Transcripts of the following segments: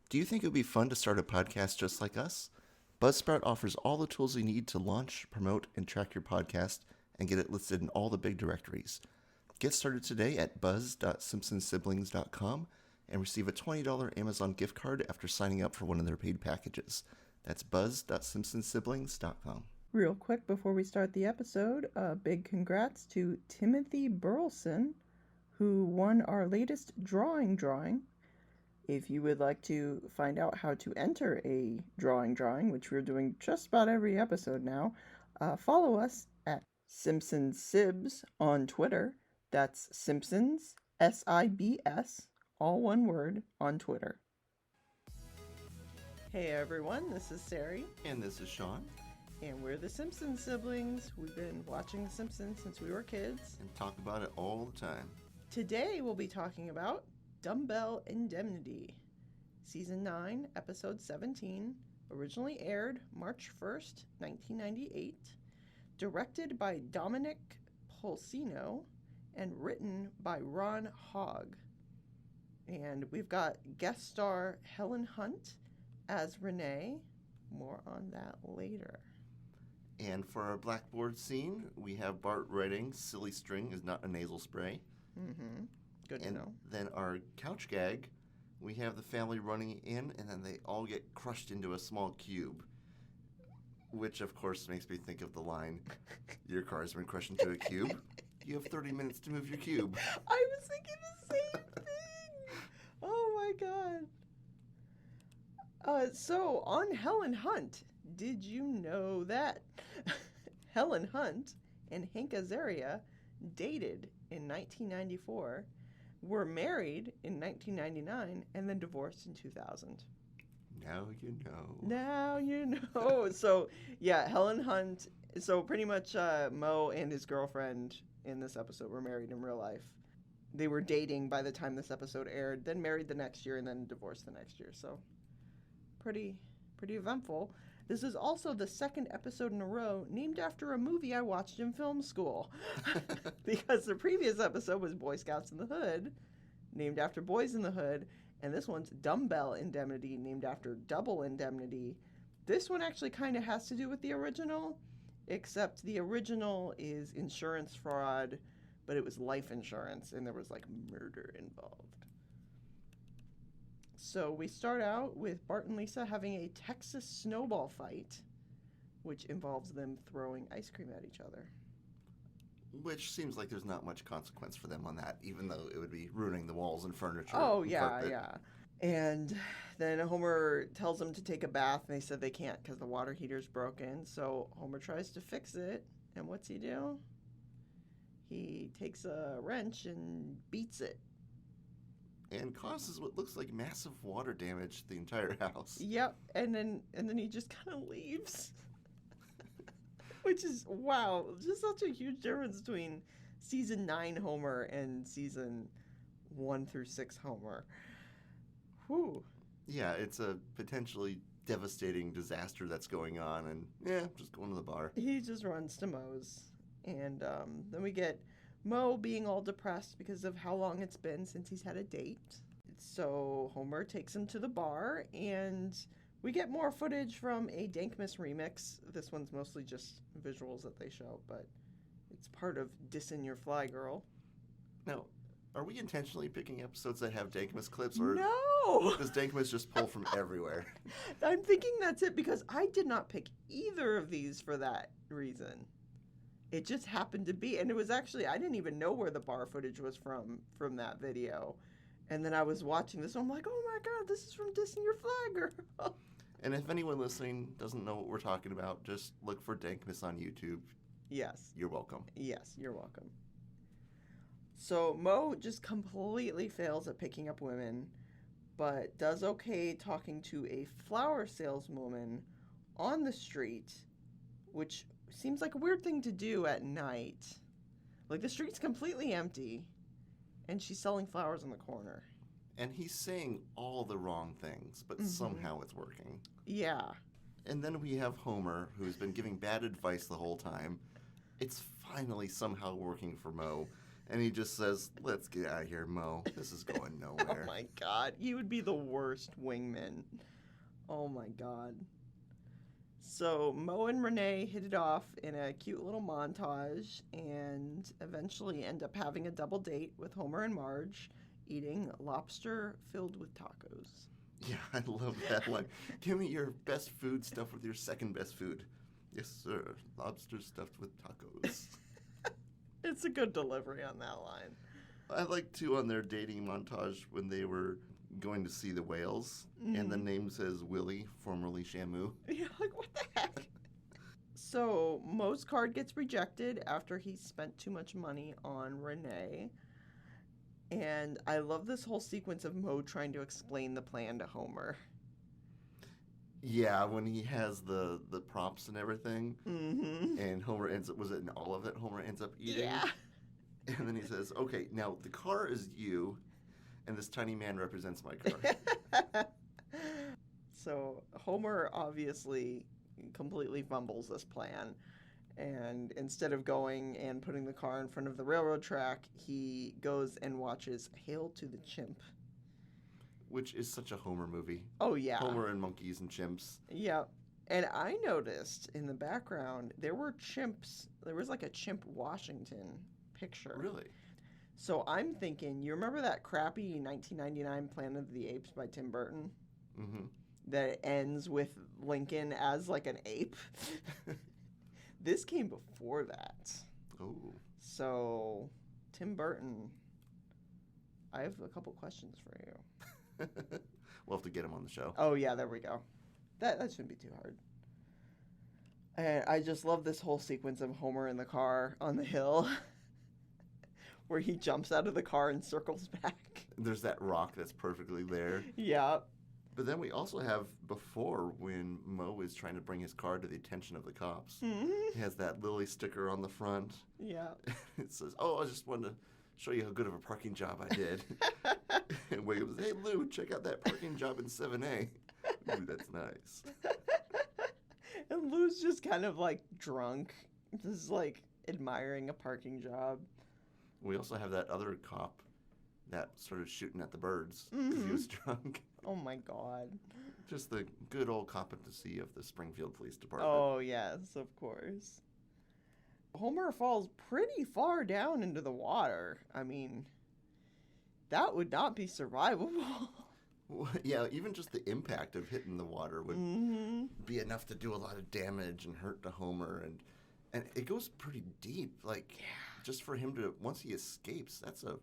Do you think it would be fun to start a podcast just like us? Buzzsprout offers all the tools you need to launch, promote, and track your podcast and get it listed in all the big directories. Get started today at buzz.simpsonsiblings.com and receive a $20 Amazon gift card after signing up for one of their paid packages. That's buzz.simpsonsiblings.com. Real quick before we start the episode, a big congrats to Timothy Burleson, who won our latest drawing. If you would like to find out how to enter a drawing, which we're doing just about every episode now, follow us at Simpsons Sibs on Twitter. That's Simpsons, S-I-B-S, all one word, on Twitter. Hey everyone, this is Sari. And this is Sean. And we're the Simpsons siblings. We've been watching The Simpsons since we were kids. And talk about it all the time. Today we'll be talking about Dumbbell Indemnity, Season 9, Episode 17, originally aired March 1st, 1998, directed by Dominic Polsino, and written by Ron Hogg. And we've got guest star Helen Hunt as Renee. More on that later. And for our blackboard scene, we have Bart writing, "Silly string is not a nasal spray." Mm-hmm. Good to know. Then our couch gag, we have the family running in, and then they all get crushed into a small cube. Which, of course, makes me think of the line, "Your car's been crushed into a cube. You have 30 minutes to move your cube." I was thinking the same thing. Oh my god. So, on Helen Hunt, did you know that Helen Hunt and Hank Azaria dated in 1994, were married in 1999, and then divorced in 2000? Now you know. Now you know. So, yeah, Helen Hunt. So, pretty much Mo and his girlfriend in this episode were married in real life. They were dating by the time this episode aired, then married the next year, and then divorced the next year. So, pretty eventful. This is also the second episode in a row named after a movie I watched in film school. Because the previous episode was Boy Scouts in the Hood, named after Boys in the Hood. And this one's Dumbbell Indemnity, named after Double Indemnity. This one actually kind of has to do with the original, except the original is insurance fraud, but it was life insurance, and there was like murder involved. So we start out with Bart and Lisa having a Texas snowball fight, which involves them throwing ice cream at each other. Which seems like there's not much consequence for them on that, even though it would be ruining the walls and furniture. Oh, yeah. And then Homer tells them to take a bath, and they said they can't because the water heater's broken. So Homer tries to fix it, and what's he do? He takes a wrench and beats it. And causes what looks like massive water damage to the entire house. Yep, and then he just kind of leaves. Which is, wow, just such a huge difference between season 9 Homer and season 1 through 6 Homer. Whew. Yeah, it's a potentially devastating disaster that's going on, and just going to the bar. He just runs to Moe's. And then we get Mo being all depressed because of how long it's been since he's had a date. So Homer takes him to the bar, and we get more footage from a Dankmas remix. This one's mostly just visuals that they show, but it's part of Dissin' Your Fly Girl. Now, are we intentionally picking episodes that have Dankmas clips, or no! Does Dankmas just pull from everywhere? I'm thinking that's it, because I did not pick either of these for that reason. It just happened to be, and it was actually, I didn't even know where the bar footage was from that video. And then I was watching this, and I'm like, oh my god, this is from Dissin' Your Fly Girl. And if anyone listening doesn't know what we're talking about, just look for Dankmas on YouTube. Yes. You're welcome. Yes, you're welcome. So Mo just completely fails at picking up women, but does okay talking to a flower saleswoman on the street, which seems like a weird thing to do at night. Like, the street's completely empty, and she's selling flowers in the corner. And he's saying all the wrong things, but somehow it's working. Yeah. And then we have Homer, who's been giving bad advice the whole time. It's finally somehow working for Mo. And he just says, let's get out of here, Mo. This is going Oh nowhere. my god. He would be the worst wingman. Oh my god. So Mo and Renee hit it off in a cute little montage and eventually end up having a double date with Homer and Marge eating lobster filled with tacos. Yeah, I love that line. Give me your best food stuffed with your second best food. Yes, sir. Lobster stuffed with tacos. It's a good delivery on that line. I like, too, on their dating montage when they were going to see the whales, and the name says Willie, formerly Shamu. Yeah, like, what the heck? So, Mo's card gets rejected after he spent too much money on Renee. And I love this whole sequence of Mo trying to explain the plan to Homer. Yeah, when he has the props and everything, Mm-hmm. and Homer ends up, was it in all of it Homer ends up eating? Yeah. And then he says, okay, now the car is you, and this tiny man represents my car. So Homer obviously completely fumbles this plan. And instead of going and putting the car in front of the railroad track, he goes and watches Hail to the Chimp. Which is such a Homer movie. Oh, yeah. Homer and monkeys and chimps. Yeah. And I noticed in the background, there were chimps. There was like a Chimp Washington picture. Really? So I'm thinking, you remember that crappy 1999 Planet of the Apes by Tim Burton? Mm-hmm. That ends with Lincoln as like an ape? This came before that. Oh. So, Tim Burton, I have a couple questions for you. We'll have to get him on the show. Oh, yeah, there we go. That shouldn't be too hard. And I just love this whole sequence of Homer in the car on the hill where he jumps out of the car and circles back. There's that rock that's perfectly there. Yeah. But then we also have before when Mo is trying to bring his car to the attention of the cops. Mm-hmm. He has that Lily sticker on the front. Yeah. It says, oh, I just wanted to show you how good of a parking job I did. And William says, hey, Lou, check out that parking job in 7A. Ooh, that's nice. And Lou's just kind of like drunk, just like admiring a parking job. We also have that other cop that started shooting at the birds because he was drunk. Oh my god. Just the good old competency of the Springfield Police Department. Oh, yes, of course. Homer falls pretty far down into the water. I mean, that would not be survivable. Yeah, even just the impact of hitting the water would be enough to do a lot of damage and hurt to Homer. And it goes pretty deep. Like, just for him to, once he escapes, that's a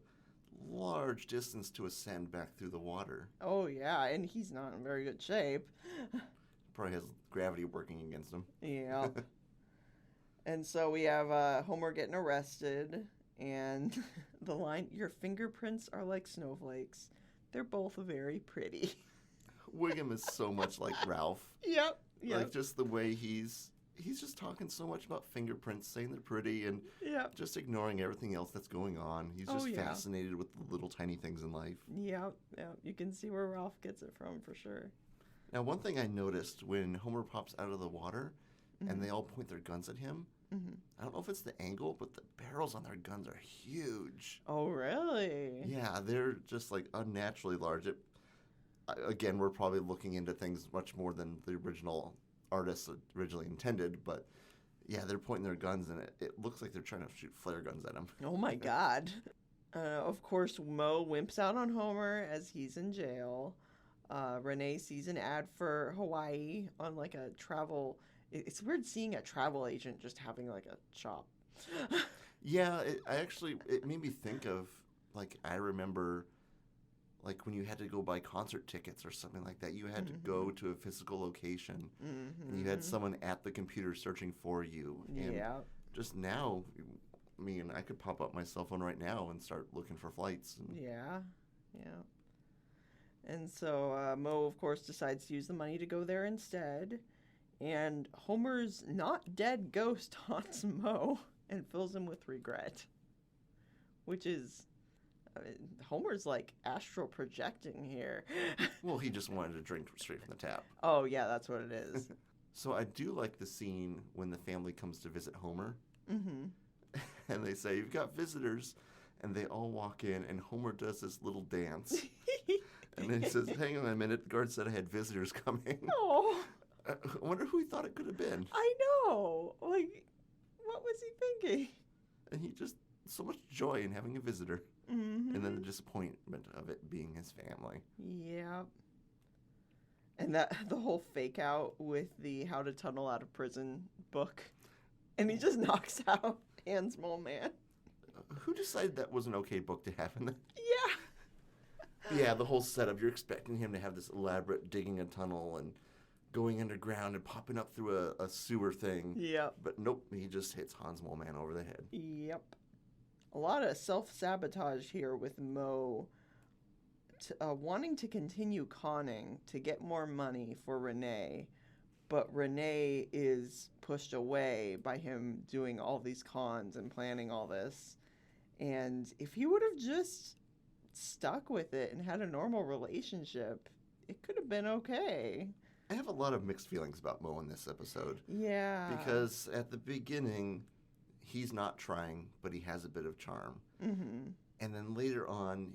large distance to ascend back through the water. Oh, yeah, and he's not in very good shape. Probably has gravity working against him. Yeah. And so we have Homer getting arrested, and the line, your fingerprints are like snowflakes. They're both very pretty. Wiggum is so much like Ralph. Yep. Like, just the way he's just talking so much about fingerprints, saying they're pretty, and just ignoring everything else that's going on. He's just fascinated with the little tiny things in life. Yeah. You can see where Ralph gets it from, for sure. Now, one thing I noticed when Homer pops out of the water and they all point their guns at him, I don't know if it's the angle, but the barrels on their guns are huge. Oh, really? Yeah, they're just like unnaturally large. Again, we're probably looking into things much more than the original artists originally intended, but yeah, they're pointing their guns and it looks like they're trying to shoot flare guns at him. Oh my god. Of course, Mo wimps out on Homer as he's in jail. Renee sees an ad for Hawaii on like a travel... It's weird seeing a travel agent just having like a shop. Yeah, it made me think of, like, I remember, like, when you had to go buy concert tickets or something like that, you had to go to a physical location, and you had someone at the computer searching for you. And just now, I mean, I could pop up my cell phone right now and start looking for flights. Yeah. And so Mo, of course, decides to use the money to go there instead. And Homer's not dead ghost haunts Mo and fills him with regret. Which is... Homer's like astral projecting here. Well, he just wanted to drink straight from the tap. Oh, yeah, that's what it is. So I do like the scene when the family comes to visit Homer. Mm-hmm. And they say, you've got visitors. and they all walk in, and Homer does this little dance. And then he says, hang on a minute, the guard said I had visitors coming. Oh, I wonder who he thought it could have been. I know. Like, what was he thinking? And he just, so much joy in having a visitor. Mm-hmm. And then the disappointment of it being his family. Yeah. And that the whole fake out with the How to Tunnel Out of Prison book. And he just knocks out Hans Mole Man. Who decided that was an okay book to have in there? Yeah. Yeah, the whole setup. You're expecting him to have this elaborate digging a tunnel and going underground and popping up through a sewer thing. Yep. But nope, he just hits Hans Mole Man over the head. Yep. A lot of self-sabotage here with Mo wanting to continue conning to get more money for Renee, but Renee is pushed away by him doing all these cons and planning all this. And if he would have just stuck with it and had a normal relationship, it could have been okay. I have a lot of mixed feelings about Mo in this episode. Yeah. Because at the beginning, he's not trying, but he has a bit of charm. Mm-hmm. And then later on,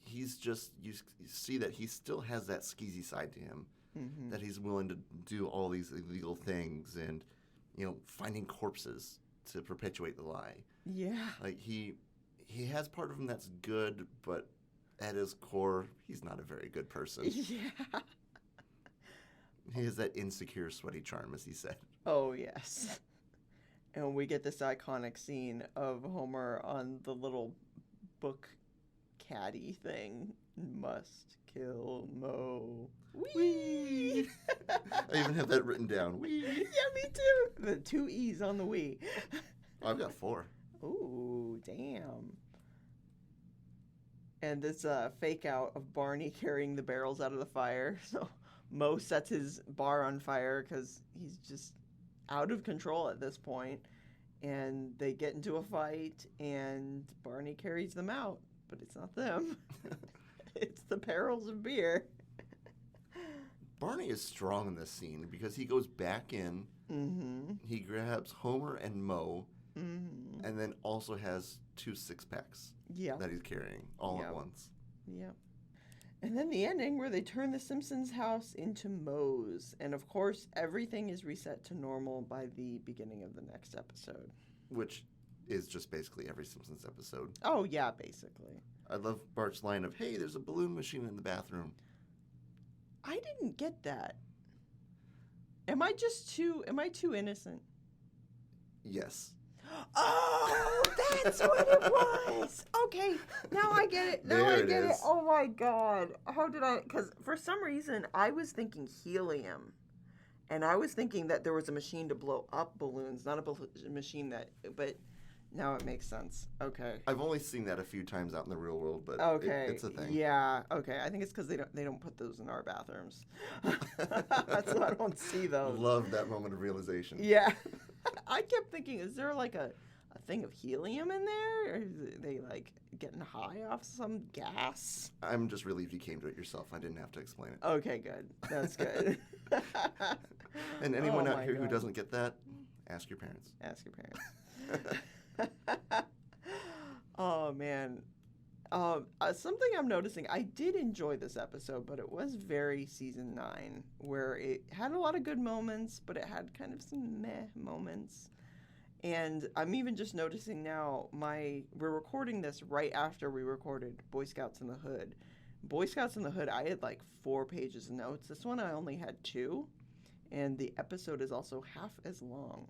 he's just, you see that he still has that skeezy side to him. Mm-hmm. That he's willing to do all these illegal things and, finding corpses to perpetuate the lie. Yeah. Like, he has part of him that's good, but at his core, he's not a very good person. Yeah. He has that insecure, sweaty charm, as he said. Oh, yes. And we get this iconic scene of Homer on the little book caddy thing. Must kill Mo. Wee! I even have that written down. Wee! Yeah, me too. The 2 E's on the Wii. I've got 4. Ooh, damn. And this fake out of Barney carrying the barrels out of the fire. So Mo sets his bar on fire because he's just out of control at this point. And they get into a fight, and Barney carries them out. But it's not them. It's the barrels of beer. Barney is strong in this scene because he goes back in, Mm-hmm. he grabs Homer and Mo, Mm-hmm. and then also has 2 six-packs Yeah. that he's carrying all Yep. at once. Yep. And then the ending where they turn the Simpsons house into Moe's. And of course, everything is reset to normal by the beginning of the next episode. Which is just basically every Simpsons episode. Oh, yeah, basically. I love Bart's line of, hey, there's a balloon machine in the bathroom. I didn't get that. Am I too innocent? Yes. Oh, that's what it was. Okay, now I get it. Now There I it get it. is. Oh my God. How did I? Because for some reason I was thinking helium, and I was thinking that there was a machine to blow up balloons, not a machine that. But now it makes sense. Okay. I've only seen that a few times out in the real world, but Okay. it's a thing. Yeah. Okay. I think it's because they don't put those in our bathrooms, so I don't see those. Love that moment of realization. Yeah. I kept thinking, is there like a thing of helium in there? Or is they like getting high off some gas? I'm just relieved you came to it yourself. I didn't have to explain it. Okay, good. That's good. And anyone Oh out my here who God. doesn't get that, ask your parents. Ask your parents. Oh, man. Something I'm noticing, I did enjoy this episode, but it was very season 9, where it had a lot of good moments, but it had kind of some meh moments. And I'm even just noticing now, we're recording this right after we recorded Boy Scouts in the Hood. Boy Scouts in the Hood, I had like 4 pages of notes. This one I only had 2, and the episode is also half as long.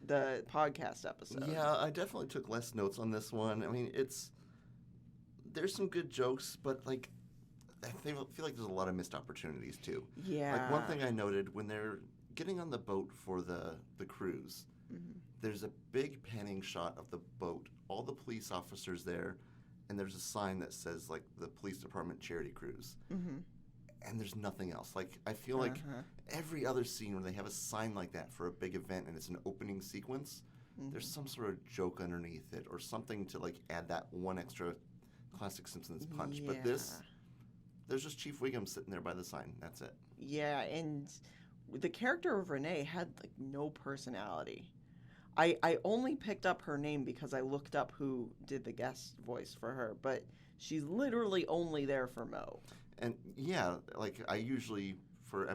The podcast episode. Yeah, I definitely took less notes on this one. I mean, there's some good jokes, but like I feel like there's a lot of missed opportunities too. Yeah. Like one thing I noted when they're getting on the boat for the cruise, Mhm. there's a big panning shot of the boat, all the police officers there, and there's a sign that says like the police department charity cruise. Mm-hmm. And there's nothing else. Like I feel like Uh-huh. every other scene where they have a sign like that for a big event and it's an opening sequence, there's some sort of joke underneath it or something to like add that one extra classic Simpsons punch. But this, there's just Chief Wiggum sitting there by the sign. That's it. Yeah, and the character of Renee had like no personality. I only picked up her name because I looked up who did the guest voice for her, but she's literally only there for Mo. And yeah, like I usually for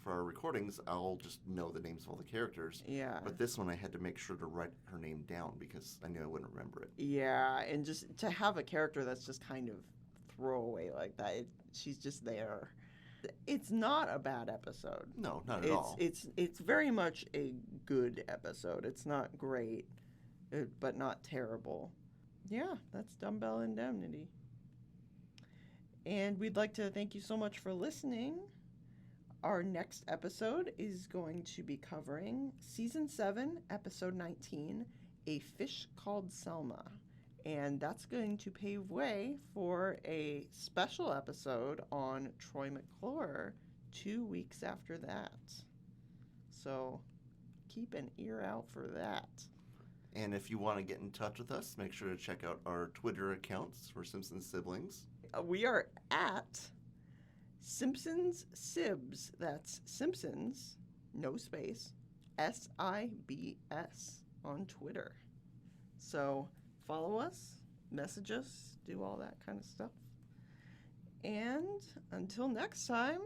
our recordings, I'll just know the names of all the characters. Yeah. But this one I had to make sure to write her name down because I knew I wouldn't remember it. Yeah, and just to have a character that's just kind of throwaway like that, she's just there. It's not a bad episode. No, not at all. It's very much a good episode. It's not great, but not terrible. Yeah, that's Dumbbell Indemnity. And we'd like to thank you so much for listening. Our next episode is going to be covering Season 7, Episode 19, A Fish Called Selma. And that's going to pave way for a special episode on Troy McClure 2 weeks after that. So keep an ear out for that. And if you want to get in touch with us, make sure to check out our Twitter accounts for Simpsons Siblings. We are at Simpsons Sibs. That's Simpsons, no space, SIBS on Twitter. So follow us, message us, do all that kind of stuff. And until next time,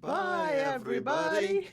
Bye, everybody.